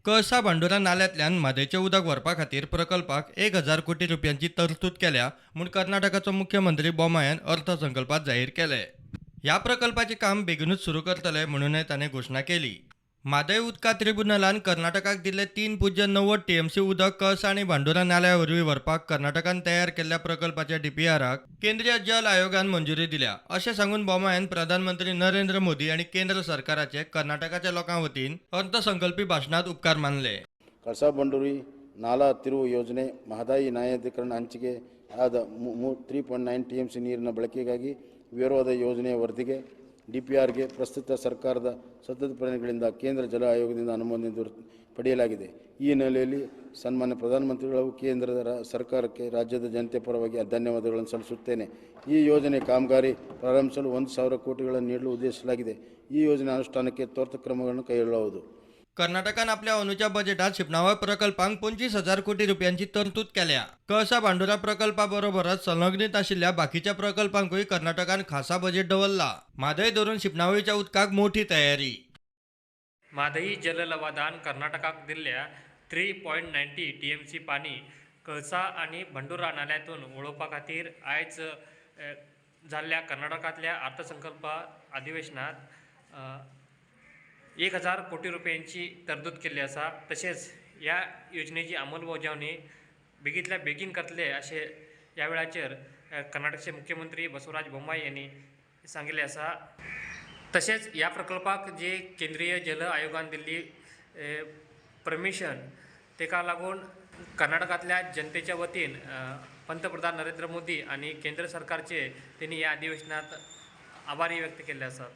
कळसा भांडुरा नाल्यांतल्यान म्हादेचें उदक व्हरपा खातीर प्रकल्पाक 1,000 कोटी रुपयांची तरतूद केल्या म्हूण कर्नाटकाचो मुख्यमंत्री बोमायन अर्थसंकल्पात जाहीर केलें. ह्या प्रकल्पाचें काम बेगीनूच सुरू करतले म्हणूनय ताणें घोशणा केली. म्हादय उदका ट्रिब्युनलान कर्नाटकाक दिल्लें 3.90 टीएमसी उदक कळसा आनी भांडुरा नाल्या वरवीं व्हरपाक कर्नाटकान तयार केल्ल्या प्रकल्पाच्या डीपीआराक केंद्रीय जल आयोगान मंजुरी दिल्या अशें सांगून बोमायन प्रधानमंत्री नरेंद्र मोदी आनी केंद्र सरकाराचे कर्नाटकाच्या लोकां वतीन अर्थसंकल्पी भाशणात उपकार मानले. ಕಳಸಾ ಬಂಡೂರಿ ನಾಲಾ ತಿರುವು ಯೋಜನೆ ಮಹದಾಯಿ ನ್ಯಾಯಾಧಿಕರಣ ಹಂಚಿಕೆ ಆದ 3.9 TMC ನೀರಿನ ಬಳಕೆಗಾಗಿ ವಿರೋಧ ಯೋಜನೆಯ ವರದಿಗೆ DPRಗೆ ಪ್ರಸ್ತುತ ಸರ್ಕಾರದ ಸತತ ಪ್ರಯತ್ನಗಳಿಂದ ಕೇಂದ್ರ ಜಲ ಆಯೋಗದಿಂದ ಅನುಮೋದನೆ ಪಡೆಯಲಾಗಿದೆ. ಈ ಹಿನ್ನೆಲೆಯಲ್ಲಿ ಸನ್ಮಾನ್ಯ ಪ್ರಧಾನಮಂತ್ರಿಗಳು ಕೇಂದ್ರದ ಸರ್ಕಾರಕ್ಕೆ ರಾಜ್ಯದ ಜನತೆ ಪರವಾಗಿ ಧನ್ಯವಾದಗಳನ್ನು ಸಲ್ಲಿಸುತ್ತೇನೆ. ಈ ಯೋಜನೆ ಕಾಮಗಾರಿ ಪ್ರಾರಂಭಿಸಲು 1,000 ಕೋಟಿಗಳನ್ನು ನೀಡಲು ಉದ್ದೇಶಿಸಲಾಗಿದೆ. ಈ ಯೋಜನೆ ಅನುಷ್ಠಾನಕ್ಕೆ ತ್ವರಿತ ಕ್ರಮಗಳನ್ನು ಕೈಗೊಳ್ಳಲಾಗುವುದು. कर्नाटकान आपल्या अंदूच्या बजेटात शिपणावळ प्रकल्पांक 25,000 कोटी रुपयांची तरतूद केल्या. कळसा भांडुरा प्रकल्पाबरोबरच संलग्नीत आशिल्ल्या बाकीच्या प्रकल्पांकूय कर्नाटकान खासा बजेट दवरला. म्हादय धरून शिपणावळीच्या उदकाक मोठी तयारी. म्हादई जललवादान कर्नाटकाक दिल्ल्या 3.90 TMC पाणी कळसा आणि भांडुरा नाल्यांतून वळोवपा खातीर आयज जाल्ल्या कर्नाटकांतल्या अर्थसंकल्प अधिवेशनात 1,000 कोटी रुपयांची तरतूद केल्ली आसा. तशेंच ह्या योजनेची अंमलबजावणी बेगींतल्या बेगीन करतले अशें ह्या वेळाचेर कर्नाटकचे मुख्यमंत्री बसवराज बोम्माई यांनी सांगिल्लें आसा. तशेंच ह्या प्रकल्पाक जे केंद्रीय जल आयोगान दिल्ली परमिशन तेका लागून कर्नाटकांतल्या जनतेच्या वतीन पंतप्रधान नरेंद्र मोदी आणि केंद्र सरकारचे त्यांनी ह्या अधिवेशनात आभारी व्यक्त केले आसात.